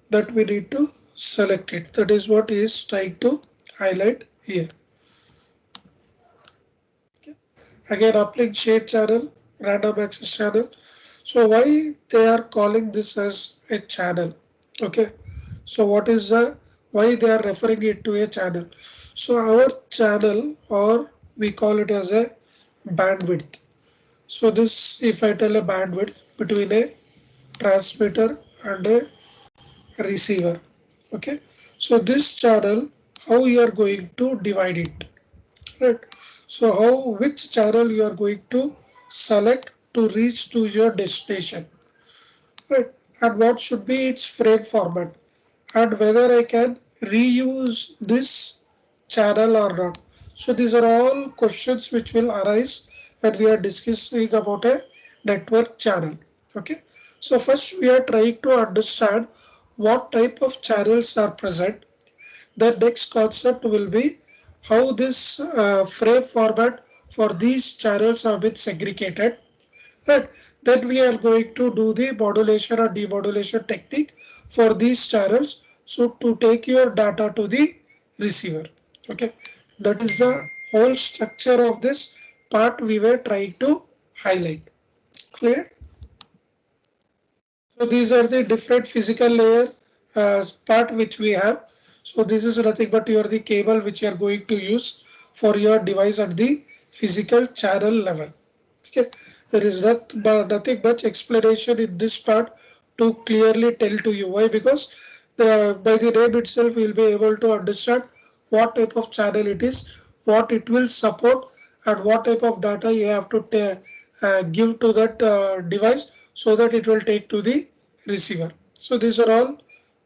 that we need to select it. That is what he is trying to highlight here. Okay. Again, uplink shade channel, random access channel. So why they are calling this as a channel? Okay. So what is the why they are referring it to a channel? So our channel, or we call it as a bandwidth. So this, if I tell a bandwidth between a transmitter and a receiver. Okay. So this channel, how you are going to divide it, right? So how, which channel you are going to select to reach to your destination, right? And what should be its frame format, and whether I can reuse this channel or not. So these are all questions which will arise when we are discussing about a network channel. Okay. So first we are trying to understand what type of channels are present. The next concept will be how this frame format for these channels have been segregated. Right. Then we are going to do the modulation or demodulation technique for these channels. So to take your data to the receiver. Okay. That is the whole structure of this part we were trying to highlight. Clear? So these are the different physical layer part which we have. So this is nothing but your the cable which you are going to use for your device at the physical channel level. Okay, there is nothing much explanation in this part to clearly tell to you. Why? Because by the name itself you will be able to understand what type of channel it is, what it will support, and what type of data you have to give to that device so that it will take to the receiver. So these are all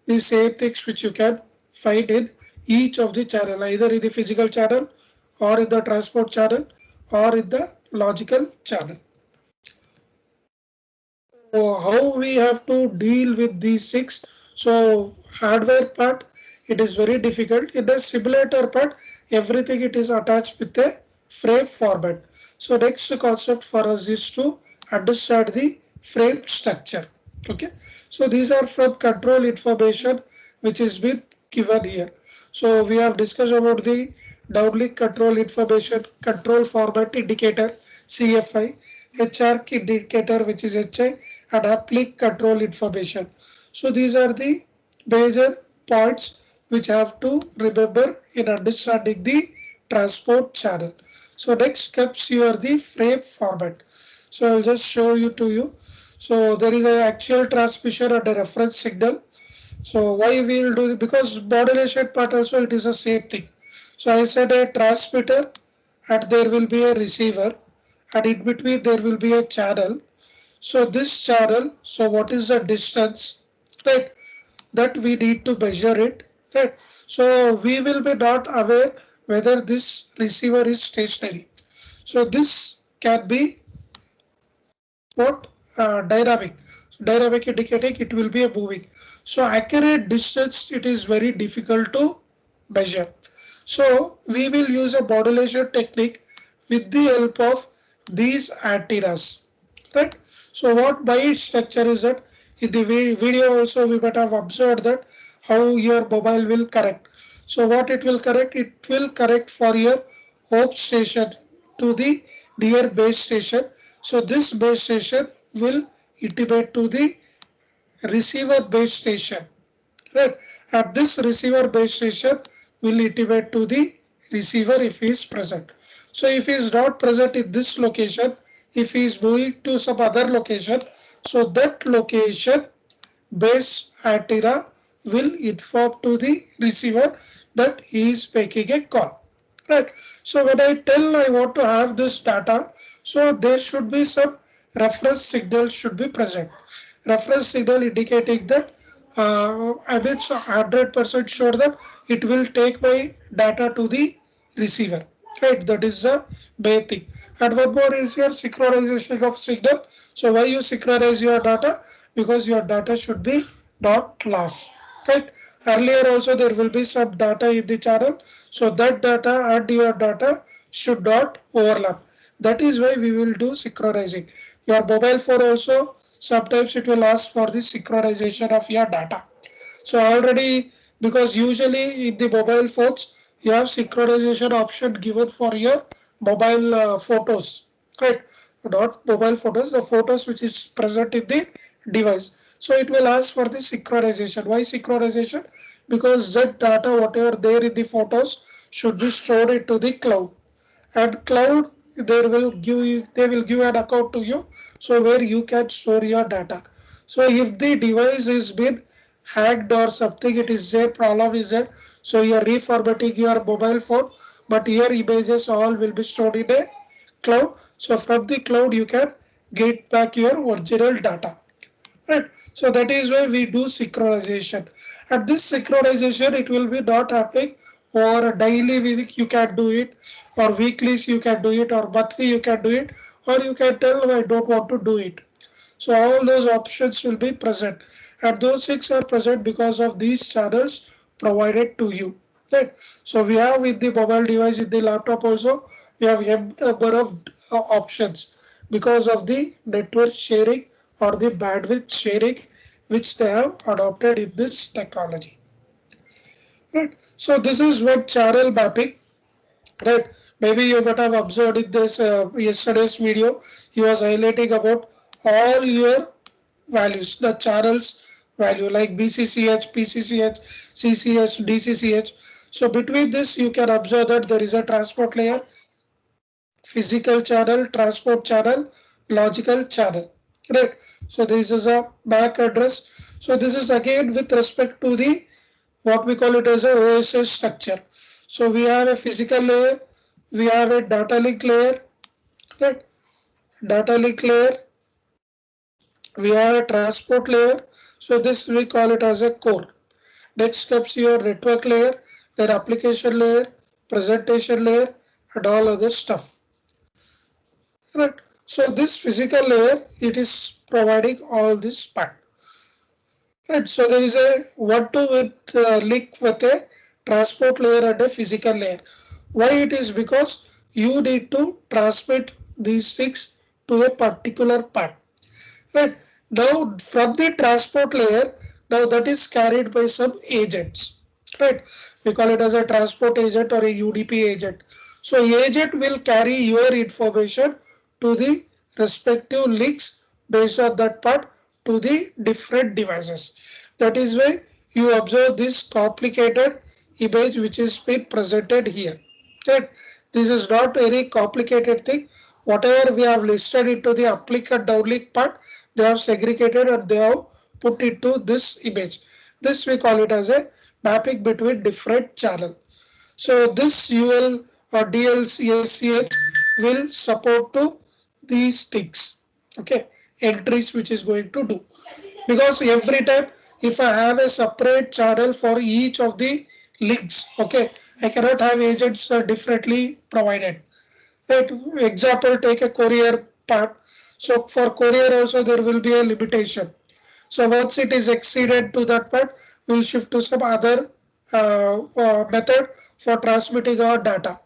the same things which you can find in each of the channel, either in the physical channel or in the transport channel or in the logical channel. So how we have to deal with these six? So hardware part, it is very difficult. In the simulator part, everything it is attached with a frame format. So next concept for us is to understand the frame structure. Okay. So these are from control information which is been given here. So we have discussed about the downlink control information, control format indicator, CFI, HR indicator which is HI, and uplink control information. So these are the major points which have to remember in understanding the transport channel. So next comes your the frame format. So I'll just show you to you. So there is an actual transmission and a reference signal. So why we will do it? Because modulation part also it is the same thing. So I said a transmitter and there will be a receiver, and in between there will be a channel. So this channel, so what is the distance, right? That we need to measure it, right? So we will be not aware whether this receiver is stationary. So this can be what dynamic. So dynamic indicating it will be a moving. So accurate distance it is very difficult to measure. So we will use a modulation technique with the help of these antennas, right? So what by structure is that in the video also we might have observed that how your mobile will correct. So what it will correct? It will correct for your home station to the near base station. So this base station will intimate to the receiver base station, right? And this receiver base station will intimate to the receiver if he is present. So if he is not present in this location, if he is moving to some other location, so that location base antenna will inform to the receiver that he is making a call, right? So when I tell I want to have this data, so there should be some reference signal should be present. Reference signal indicating that I mean 100% sure that it will take my data to the receiver, right? That is the main thing. And one more is your synchronization of signal. So why you synchronize your data? Because your data should be not lost, right? Earlier also there will be some data in the channel, so that data and your data should not overlap. That is why we will do synchronizing. Your mobile phone also sometimes it will ask for the synchronization of your data. So already, because usually in the mobile phones you have synchronization option given for your mobile photos, right? Not mobile photos, the photos which is present in the device. So it will ask for the synchronization. Why synchronization? Because that data whatever there in the photos should be stored into the cloud, and cloud they will give an account to you, so where you can store your data. So if the device is been hacked or something, it is there, problem is there, so you are reformatting your mobile phone, but your images all will be stored in a cloud. So from the cloud you can get back your original data, right? So that is why we do synchronization. And this synchronization, it will be not happening, or daily week you can do it, or weeklies you can do it, or monthly you can do it, or you can tell I don't want to do it. So all those options will be present, and those six are present because of these channels provided to you, right? So we have in the mobile device, in the laptop also, we have m number of options because of the network sharing or the bandwidth sharing which they have adopted in this technology, right? So this is what channel mapping, right? Maybe you might have observed in this yesterday's video, he was highlighting about all your values, the channels value like BCCH, PCCH, CCH, DCCH. So between this, you can observe that there is a transport layer, physical channel, transport channel, logical channel, right? So this is a MAC address. So this is again with respect to the what we call it as a OSS structure. So we have a physical layer, we have a data link layer, right? Data link layer, we have a transport layer. So this we call it as a core. Next comes your network layer, then application layer, presentation layer, and all other stuff. Right. So this physical layer, it is providing all this part. Right. So there is a one-to with link with a transport layer and a physical layer. Why it is? Because you need to transmit these things to a particular part. Right. Now from the transport layer, now that is carried by some agents. Right. We call it as a transport agent or a UDP agent. So agent will carry your information to the respective links based on that part to the different devices. That is why you observe this complicated image which is being presented here. Right. This is not any complicated thing. Whatever we have listed into the uplink and downlink part, they have segregated and they have put into this image. This we call it as a mapping between different channel. So this UL or DLCSCH will support to these things. Okay, entries which is going to do, because every time if I have a separate channel for each of the links, okay, I cannot have agents differently provided. Right? Example, take a courier part. So for courier also there will be a limitation. So once it is exceeded to that part, we'll shift to some other method for transmitting our data.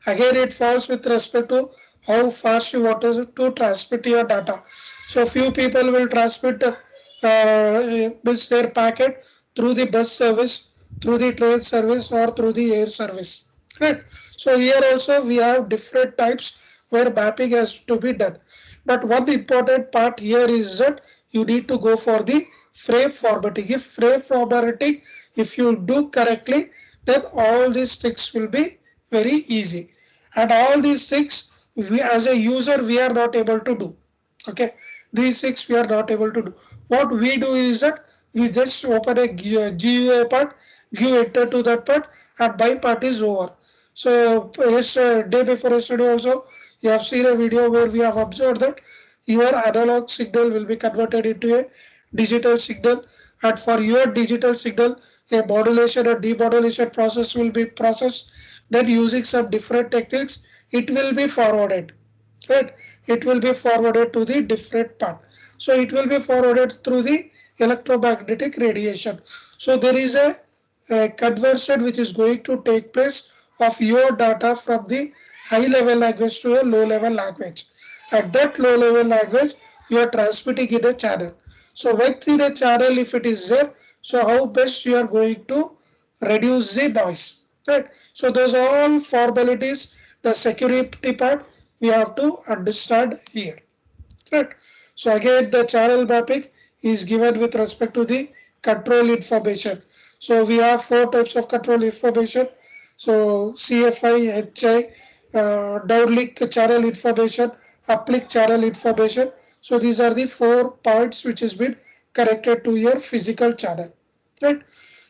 Again, it falls with respect to how fast you want to transmit your data. So few people will transmit their packet through the bus service, through the train service, or through the air service. Right. So here also we have different types where mapping has to be done. But one important part here is that you need to go for the frame formatting. If frame formatting, if you do correctly, then all these things will be very easy. And all these things, we as a user, we are not able to do. Okay, these six we are not able to do. What we do is that we just open a GUI part, give enter to that part, and my part is over. So yes, day before yesterday also, you have seen a video where we have observed that your analog signal will be converted into a digital signal, and for your digital signal, a modulation or demodulation process will be processed. Then using some different techniques, it will be forwarded, right? It will be forwarded to the different part. So it will be forwarded through the electromagnetic radiation. So there is a conversion which is going to take place of your data from the high level language to a low level language. At that low level language, you are transmitting in a channel. So within a channel, if it is there, So how best you are going to reduce the noise, right? So those are all formalities, the security part we have to understand here, right? So again, the channel mapping is given with respect to the control information. So we have four types of control information. So CFI, HI, downlink channel information, uplink channel information. So these are the 4 points which has been connected to your physical channel, right?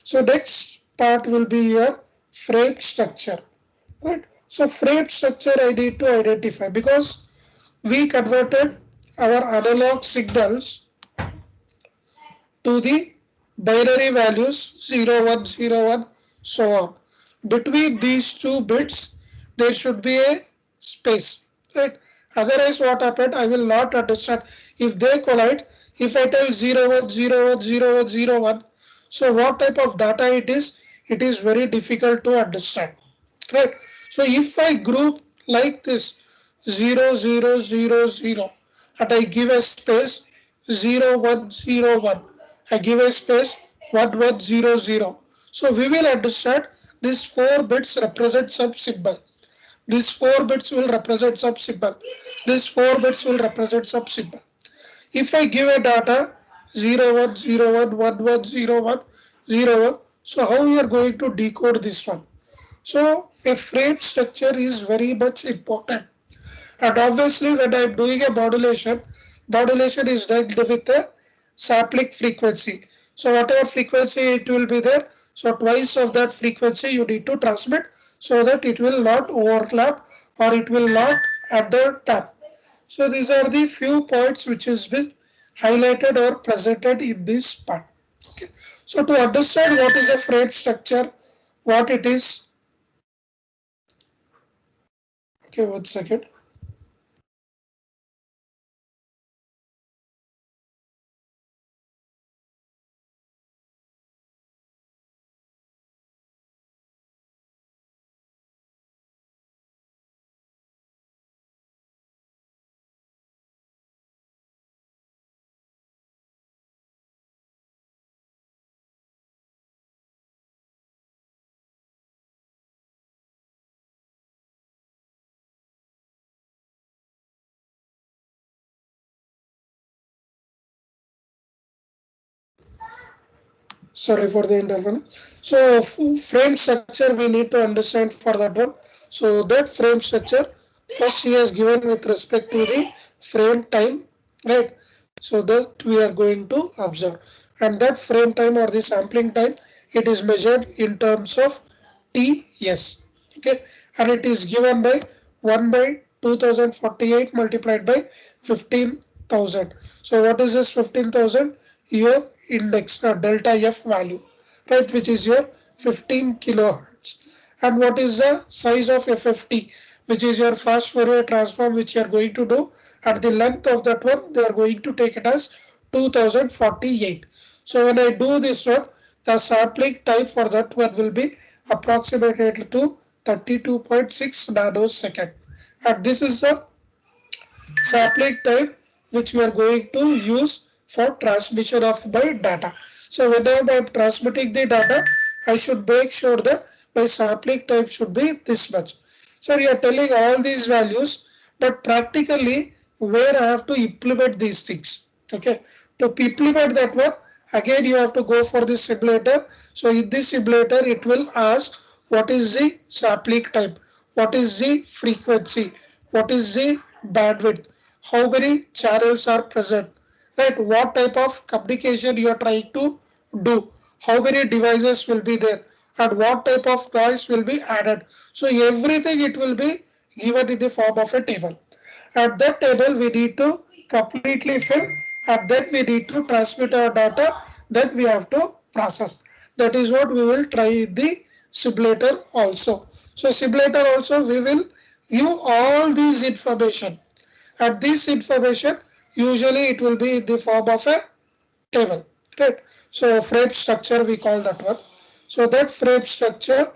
So next part will be your frame structure, right? So frame structure I need to identify because we converted our analog signals to the binary values 0101 so on. Between these two bits there should be a space, right? Otherwise what happened, I will not understand if they collide. If I tell 01010101, so what type of data it is very difficult to understand, right? So if I group like this 0000 and I give a space 0101, I give a space 1100, so we will understand these 4 bits represent some symbol, these 4 bits will represent some symbol, these 4 bits will represent some symbol. If I give a data 0101110101, so how we are going to decode this one? So a frame structure is very much important. And obviously when I am doing a modulation, modulation is done with a sampling frequency. So whatever frequency it will be there, so twice of that frequency you need to transmit so that it will not overlap or it will not under tap. So these are the few points which has been highlighted or presented in this part. Okay. So to understand what is a frame structure, what it is, okay, 1 second. Sorry for the interval. So frame structure we need to understand for that one. So that frame structure first he has given with respect to the frame time, right? So that we are going to observe, and that frame time or the sampling time, it is measured in terms of TS, okay, and it is given by 1 by 2048 multiplied by 15,000. So what is this 15,000? Your index delta F value, right, which is your 15 kilohertz. And what is the size of FFT, which is your fast Fourier transform which you are going to do. At the length of that one they are going to take it as 2048. So when I do this one, the sampling time for that one will be approximated to 32.6 nanosecond, and this is the sampling time which we are going to use for transmission of my data. So whenever I am transmitting the data, I should make sure that my sampling time should be this much. So you are telling all these values, but practically where I have to implement these things. Okay, to implement that one, again you have to go for the simulator. So in this simulator, it will ask what is the sampling time, what is the frequency, what is the bandwidth, how many channels are present, right? What type of communication you are trying to do, how many devices will be there, and what type of noise will be added. So everything it will be given in the form of a table. At that table we need to completely fill, and then we need to transmit our data, then we have to process. That is what we will try in the simulator also. So simulator also we will give all these information, and this information usually it will be in the form of a table, right? So frame structure we call that one. So that frame structure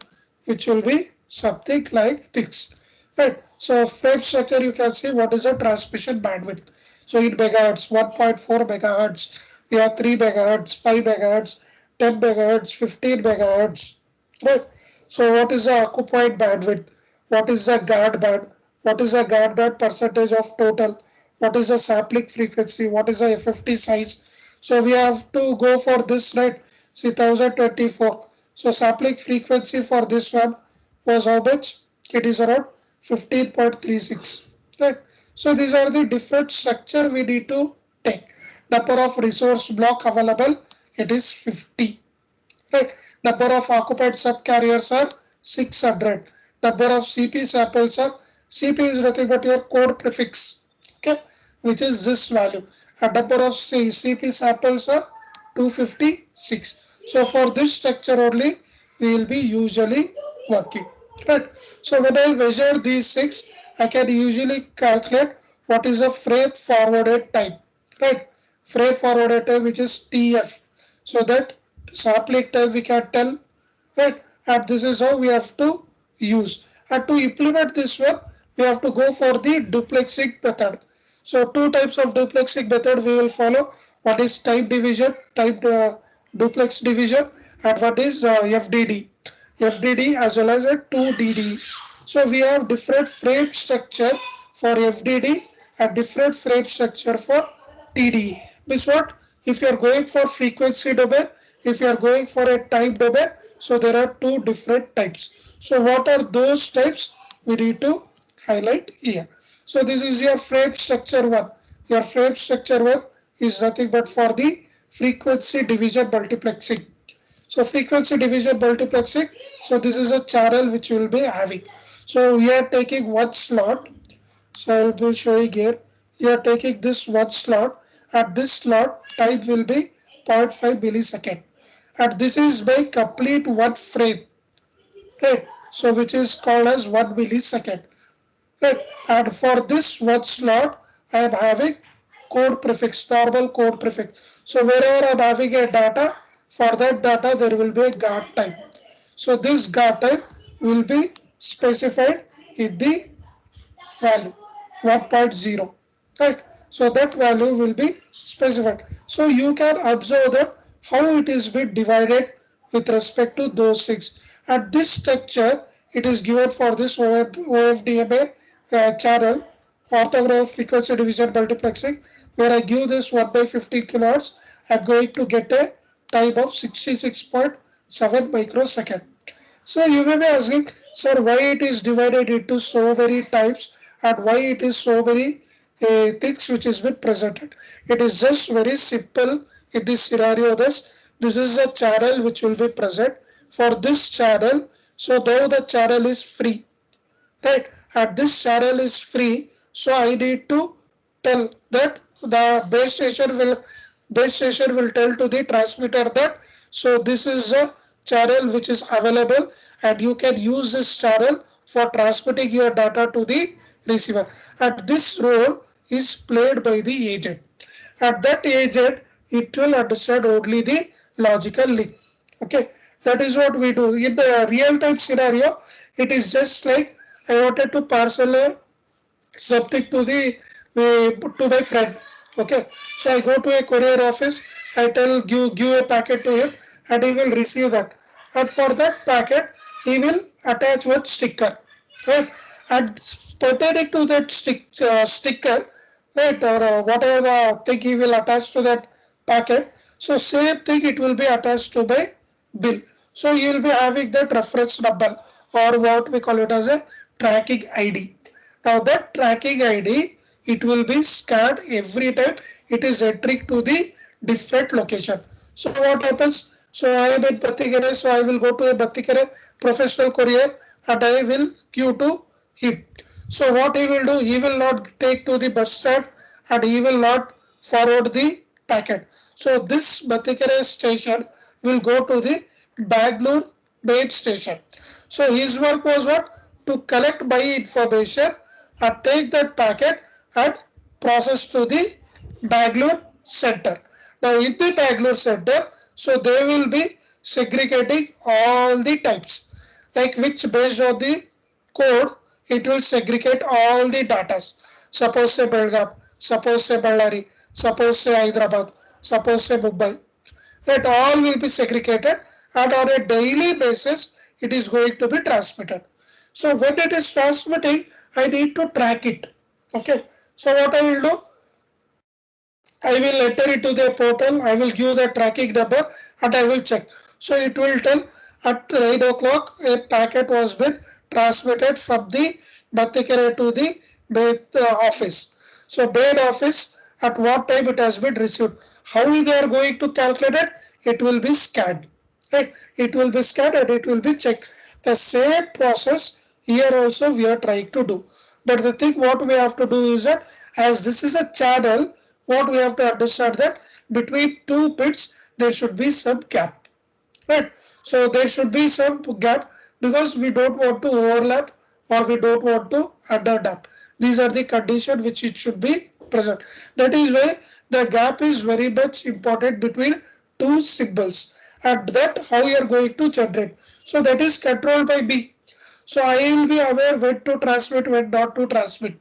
which will be something like this, right? So frame structure you can see what is the transmission bandwidth. So in megahertz 1.4 megahertz, we have 3 megahertz, 5 megahertz, 10 megahertz, 15 megahertz, right? So what is the occupied bandwidth? What is the guard band? What is the guard band percentage of total? What is the sampling frequency? What is the FFT size? So we have to go for this, right? See 1024. So sampling frequency for this one was how much? It is around 15.36, right? So these are the different structure we need to take. Number of resource block available, it is 50, right? Number of occupied subcarriers are 600. Number of CP samples are, CP is nothing but your code prefix, okay, which is this value. And number of CP samples are 256. So for this structure only we will be usually working, right? So when I measure these six, I can usually calculate what is a frame forwarded time, right? Frame forwarded time, which is TF. So that sampling time we can tell, right? And this is how we have to use. And to implement this one, we have to go for the duplexing method. So two types of duplexing method we will follow. One is time division, time duplex division, and one is FDD. FDD as well as a 2DD. So we have different frame structure for FDD and different frame structure for TDE. Means what? If you are going for frequency domain, if you are going for a time domain, so there are two different types. So what are those types? We need to highlight here. So this is your frame structure one. Your frame structure one is nothing but for the frequency division multiplexing. So frequency division multiplexing. So this is a channel which we will be having. So we are taking one slot. So I will be showing here. You are taking this one slot. At this slot, time will be 0.5 millisecond. And this is my complete one frame, right? So which is called as 1 millisecond, right? And for this one slot, I am having code prefix, normal code prefix. So wherever I am having a data, for that data there will be a guard time. So this guard time will be specified in the value 1.0, right? So that value will be specified. So you can observe that how it is been divided with respect to those six. At this structure, it is given for this OFDMA channel, orthographic frequency division multiplexing, where I give this 1 by 15 kilohertz. I am going to get a time of 66.7 microsecond. So you may be asking, sir, why it is divided into so many types and why it is so many things which has been presented. It is just very simple in this scenario. This is a channel which will be present for this channel. So now the channel is free, right? And this channel is free. So I need to tell that the base station will tell to the transmitter that so this is a channel which is available and you can use this channel for transmitting your data to the receiver. And this role is played by the agent. At that agent, it will understand only the logical link. Okay, that is what we do. In the real time scenario, it is just like I wanted to parcel something to the to my friend. Okay, so I go to a courier office. I tell give a packet to him, and he will receive that. And for that packet, he will attach one sticker, right? And pertaining to that sticker, right, or whatever the thing he will attach to that packet. So same thing it will be attached to my bill. So you will be having that reference number or what we call it as a tracking ID. Now that tracking ID, it will be scanned every time it is entering to the different location. So what happens? So I am in Batikere, so I will go to a Batikere professional courier and I will give to him. So what he will do, he will not take to the bus stand and he will not forward the packet. So this Batikere station will go to the Bangalore main station. So his work was what? To collect my information and take that packet and process to the Bangalore center. Now in the Bangalore center, so they will be segregating all the types, like which based on the code, it will segregate all the data. Suppose say Belgaum, suppose say Ballari, suppose say Hyderabad, suppose say Mumbai. Right, all will be segregated and on a daily basis it is going to be transmitted. So when it is transmitting, I need to track it. Okay. So what I will do, I will enter into the portal, I will give the tracking number and I will check. So it will tell at 9 o'clock a packet was been transmitted from the Batikere to the office. So main office, at what time it has been received. How they are going to calculate it? It will be scanned. Right? It will be scanned and it will be checked. The same process here also we are trying to do. But the thing what we have to do is that as this is a channel, what we have to understand that between two bits there should be some gap, right? So there should be some gap because we don't want to overlap or we don't want to underlap. These are the conditions which it should be present. That is why the gap is very much important between two symbols and that how you are going to generate. So that is controlled by me. So I will be aware when to transmit, when not to transmit.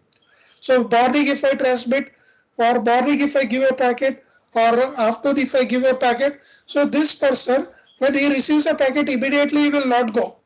So morning if I transmit or morning if I give a packet or afternoon if I give a packet. So this person when he receives a packet immediately he will not go.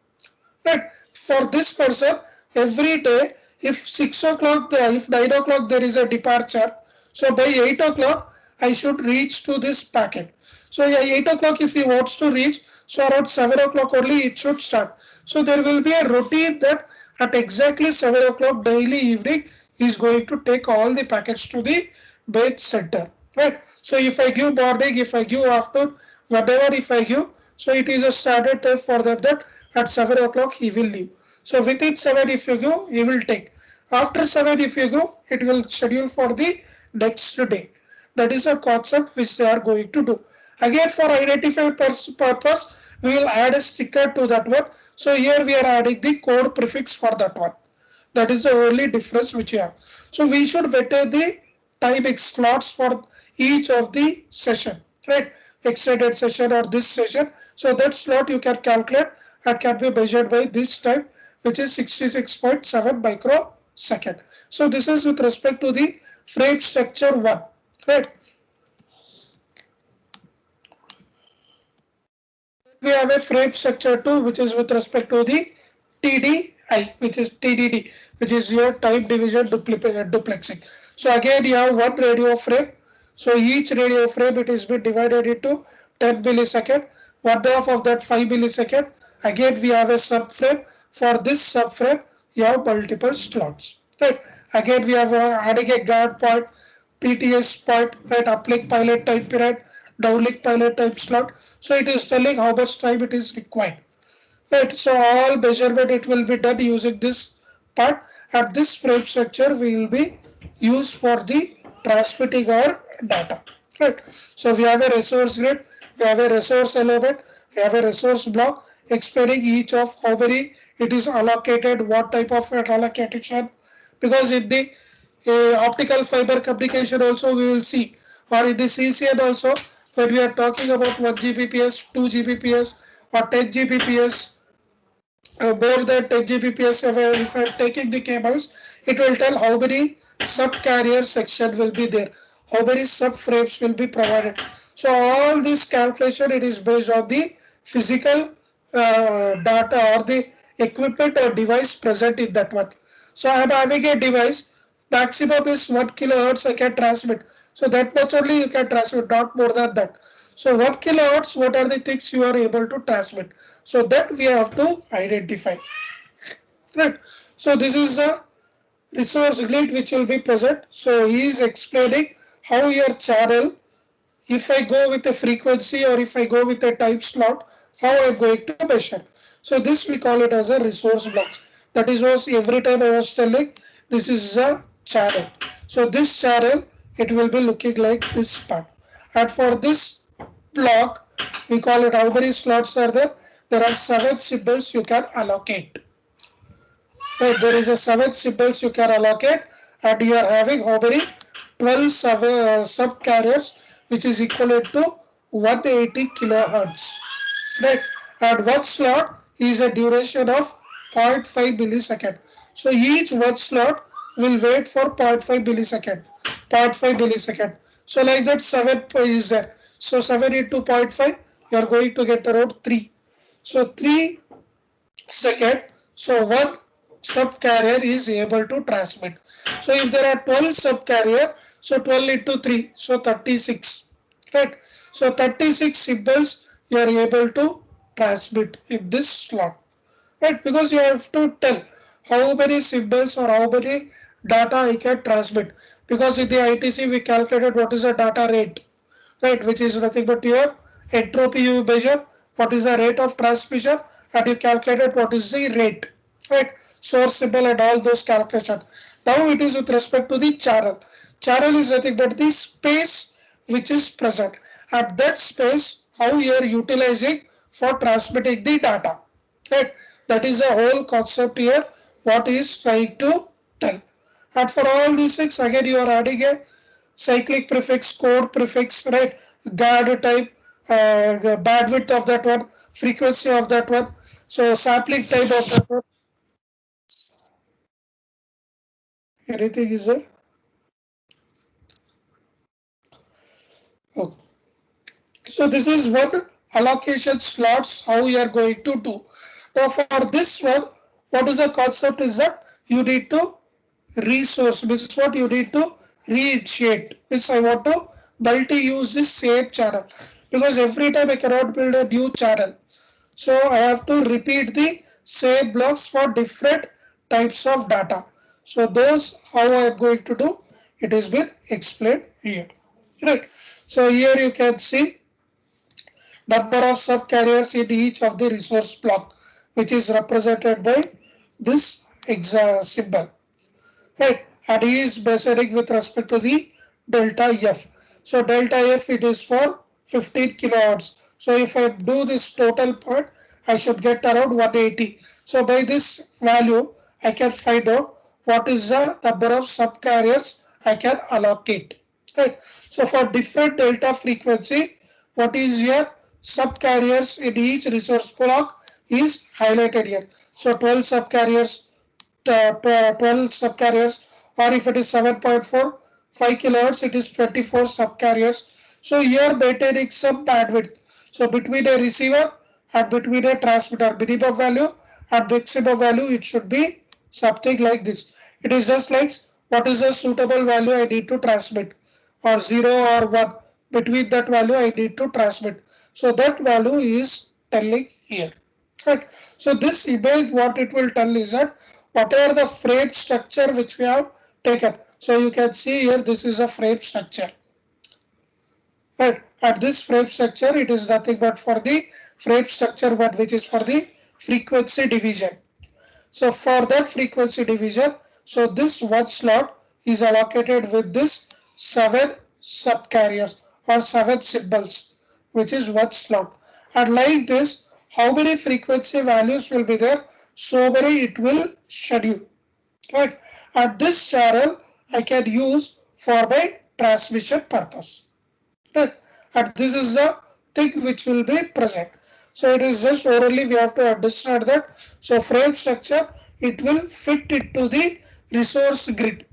Right. For this person every day if 6 o'clock if 9 o'clock there is a departure. So by 8 o'clock I should reach to this packet. So yeah, 8 o'clock if he wants to reach, so around 7 o'clock only it should start. So there will be a routine that at exactly 7 o'clock daily evening he is going to take all the packets to the base center. Right. So if I give morning, if I give afternoon, whatever if I give, so it is a standard time for them that at 7 o'clock he will leave. So within 7 if you go, he will take. After 7 if you go, it will schedule for the next day. That is a concept which they are going to do. Again for identify purpose, we will add a sticker to that one. So here we are adding the code prefix for that one. That is the only difference which you have. So we should better the time slots for each of the session, right? Extended session or this session. So that slot you can calculate and can be measured by this time, which is 66.7 microsecond. So this is with respect to the frame structure 1, right? We have a frame structure 2, which is with respect to the TDI, which is TDD, which is your time division duplexing. So again you have one radio frame. So each radio frame it is been divided into 10 millisecond. One half of that 5 millisecond. Again we have a subframe. For this subframe you have multiple slots. Right. Again we have adding a guard point, PTS point, right, uplink pilot time period, downlink pilot time slot. So it is telling how much time it is required. Right. So all measurement it will be done using this part and this frame structure will be used for the transmitting our data. Right. So we have a resource grid, we have a resource element, we have a resource block explaining each of how many it is allocated, what type of allocation. Because in the optical fiber communication also we will see, or in the CCN also when we are talking about 1 Gbps, 2 Gbps or 10 Gbps, more than 10 Gbps if I am taking the cables, it will tell how many sub-carrier section will be there, how many sub-frames will be provided. So all this calculation it is based on the physical data or the equipment or device present in that one. So I am having a device, maximum is 1 kilohertz I can transmit. So that much only you can transmit, not more than that. So 1 kilohertz, what are the things you are able to transmit? So that we have to identify. Right. So this is the resource grid which will be present. So he is explaining how your channel, if I go with a frequency or if I go with a time slot, how I am going to measure. So this we call it as a resource block. That is was every time I was telling this is a channel. So this channel it will be looking like this part. And for this block we call it how many slots are there? There are 7 symbols you can allocate. Right, there is a 7 symbols you can allocate and you are having how many 12 sub carriers which is equivalent to 180 kilohertz. Right, and one slot is a duration of 0.5 millisecond. So each one slot will wait for 0.5 millisecond. 0.5 millisecond. So like that 7 is there. So 7 into 0.5, you are going to get around 3. So 3 second. So one subcarrier is able to transmit. So if there are 12 subcarrier, so 12 into 3, so 36, right? So 36 symbols you are able to transmit in this slot, right? Because you have to tell how many symbols or how many data I can transmit. Because in the ITC we calculated what is the data rate, right, which is nothing but your entropy. You measure what is the rate of transmission and you calculate what is the rate, right, source symbol and all those calculations. Now it is with respect to the channel. Channel is nothing but the space which is present, at that space how you are utilizing for transmitting the data, right? That is the whole concept here what is trying to tell. And for all these things again you are adding a cyclic prefix, code prefix, right? Guard type, bandwidth of that one, frequency of that one, so sampling type of that one. Anything is there? Okay. So this is one allocation slots how we are going to do. Now for this one, what is the concept is that you need to resource. This is what you need to reinitiate. This I want to multi-use this same channel because every time I cannot build a new channel. So I have to repeat the same blocks for different types of data. So those how I am going to do, it has been explained here. Right. So here you can see number of subcarriers in each of the resource block, which is represented by this symbol. Right. And he is measuring with respect to the delta F. So delta F it is for 15 kilohertz. So if I do this total part, I should get around 180. So by this value, I can find out what is the number of subcarriers I can allocate. Right. So for different delta frequency, what is your subcarriers in each resource block is highlighted here. So 12 subcarriers, 12 subcarriers, or if it is 7.4 5 kilohertz, it is 24 subcarriers. So here maintaining some bandwidth. So between a receiver and between a transmitter, minimum value and maximum value, it should be something like this. It is just like what is a suitable value I need to transmit, or 0 or 1. Between that value I need to transmit. So that value is telling here. Right. So this image what it will tell is that whatever the frame structure which we have taken. So you can see here this is a frame structure. Right. At this frame structure it is nothing but for the frame structure one which is for the frequency division. So for that frequency division, so this one slot is allocated with this 7 subcarriers or 7 symbols, which is one slot. And like this, how many frequency values will be there? So many it will schedule. Right. And this channel I can use for my transmission purpose. Right. And this is the thing which will be present. So it is just orally we have to understand that. So frame structure, it will fit into the resource grid.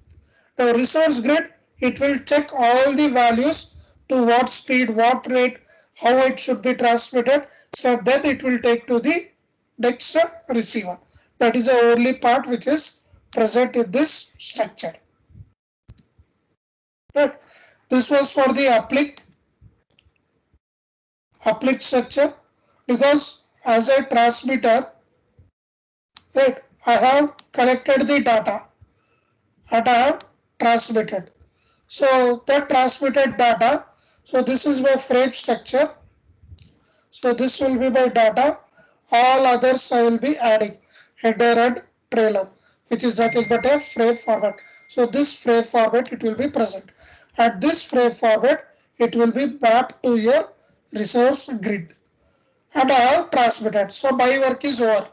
Now resource grid, it will check all the values to what speed, what rate, how it should be transmitted. So then it will take to the next receiver. That is the only part which is present in this structure. Right. This was for the uplink structure, because as a transmitter, right, I have collected the data and I have transmitted. So that transmitted data, so this is my frame structure. So this will be my data. All others I will be adding header and trailer, which is nothing but a frame format. So this frame format it will be present. At this frame format it will be mapped to your resource grid. And I have transmitted. So my work is over.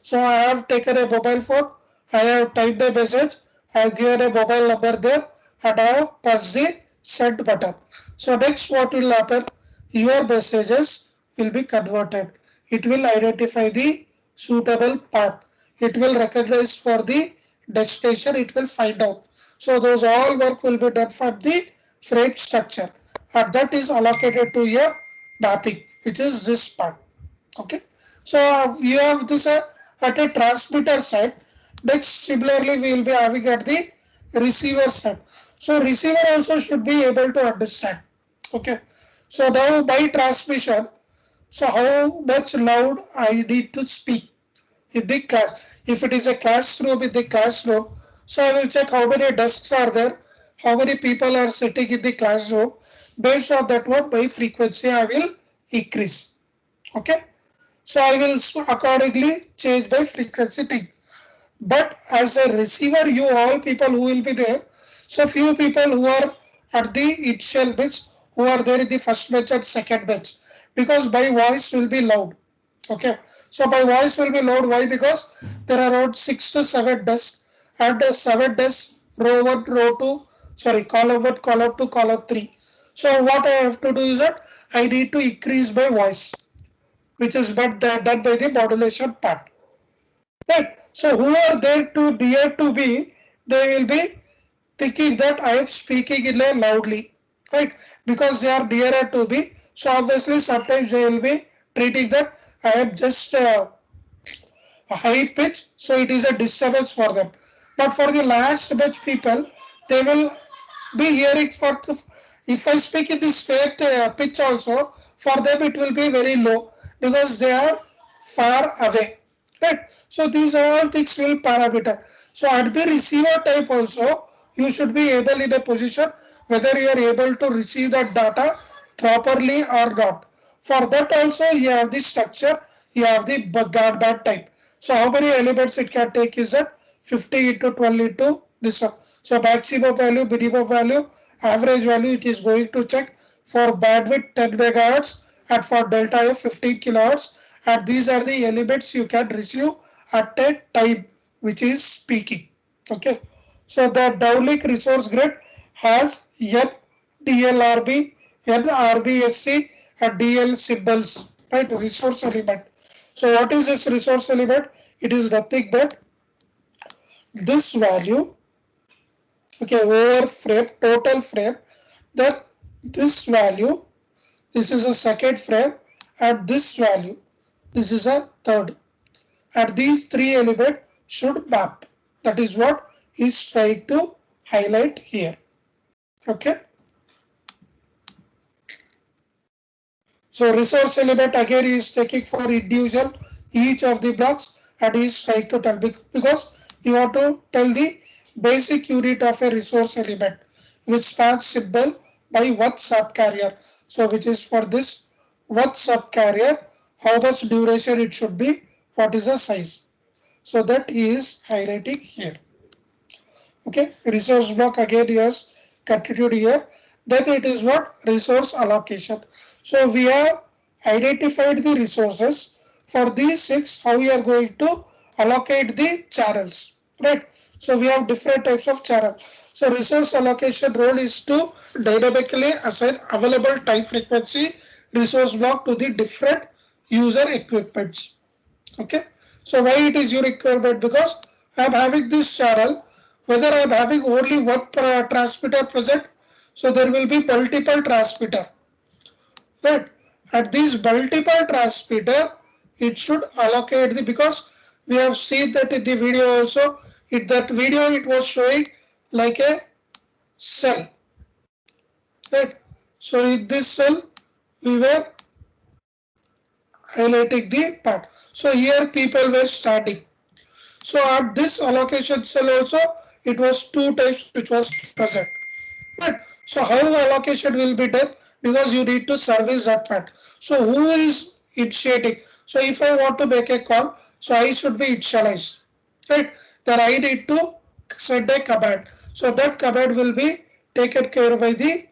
So I have taken a mobile phone, I have typed a message, I have given a mobile number there, and I have pressed the send button. So next what will happen? Your messages will be converted. It will identify the suitable path. It will recognize for the destination, it will find out. So those all work will be done from the frame structure. and that is allocated to your mapping, which is this part. Okay, so you have this at a transmitter side. Next, similarly, we will be having at the receiver side. So receiver also should be able to understand. Okay, so now by transmission, so how much loud I need to speak in the class. If it is a classroom, in the classroom, so I will check how many desks are there, how many people are sitting in the classroom. Based on that one, by frequency I will increase. Okay, so I will accordingly change by frequency thing. But as a receiver, you all people who will be there, so few people who are at the initial bench, who are there in the first bench and second bench, because my voice will be loud. Okay, so my voice will be loud. Why? Because there are around 6 to 7 desks, and 7 desks, row 1, row 2, sorry, column 1, column 2, column 3. So what I have to do is that I need to increase my voice, which is done by the modulation part. Right. So who are there to near to me, they will be thinking that I am speaking in a loudly, right? Because they are nearer to me. So obviously sometimes they will be treating that I am just a high pitch, so it is a disturbance for them. But for the last batch people, they will be hearing for the, if I speak in this fake pitch also, for them it will be very low because they are far away, right? So these all things will parameter. So at the receiver type also, you should be able in a position whether you are able to receive that data properly or not. For that also you have the structure, you have the guard band type. So how many elements it can take is that 50 into 12 into this one. So maximum value, minimum value, average value it is going to check for bandwidth 10 megahertz and for delta F 15 kilohertz, and these are the elements you can receive at a time which is speaking. Okay. So the downlink resource grid has N, DLRB, NRBSC and DL symbols, right? Resource element. So what is this resource element? It is nothing but this value, okay, over frame, total frame, then this value, this is a second frame, and this value, this is a third. And these three elements should map. That is what he's trying to highlight here. Okay. So resource element again is taking for individual each of the blocks and is trying to tell because you want to tell the basic unit of a resource element which spans symbol by one subcarrier. So which is for this one subcarrier, how much duration it should be, what is the size. So that he is highlighting here. Okay, resource block again is continued here. Then it is what? Resource allocation. So we have identified the resources. For these six, how we are going to allocate the channels, right? So we have different types of channel. So resource allocation role is to dynamically assign available time frequency resource block to the different user equipments. Okay, so why it is your requirement? Because I am having this channel, whether I am having only one transmitter present, so there will be multiple transmitter, right? At these multiple transmitter, it should allocate the, because we have seen that in the video also, that video it was showing like a cell, right? So in this cell, we were highlighting the part. So here people were standing. So at this allocation cell also, it was two types which was present. Right. So how allocation will be done? Because you need to service that part. So who is initiating? So if I want to make a call, so I should be initialized. Right. Then I need to send a command. So that command will be taken care by the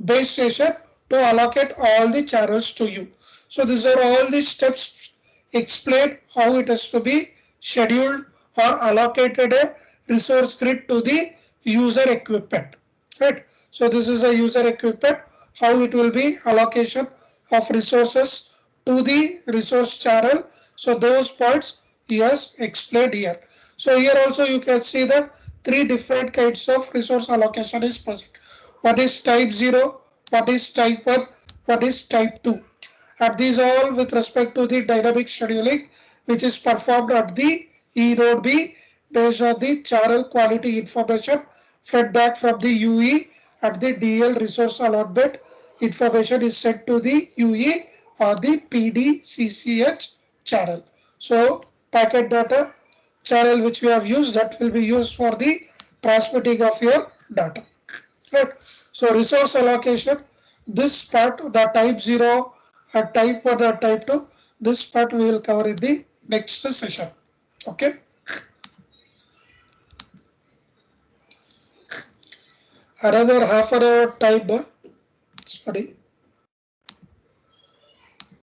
base station to allocate all the channels to you. So these are all the steps explained how it has to be scheduled or allocated a resource grid to the user equipment, right? So this is a user equipment, how it will be allocation of resources to the resource channel. So those points he has explained here. So here also you can see that three different kinds of resource allocation is present. One is type 0, what is type 1, what is type 2. And these all with respect to the dynamic scheduling which is performed at the E node B based on the channel quality information fed back from the UE and the DL resource allotment information is sent to the UE or the PDCCH channel. So packet data channel which we have used, that will be used for the transmitting of your data. Right. So resource allocation, this part, the type 0 or type 1 or type 2, this part we will cover in the next session. Okay. Another half an hour time. Sorry.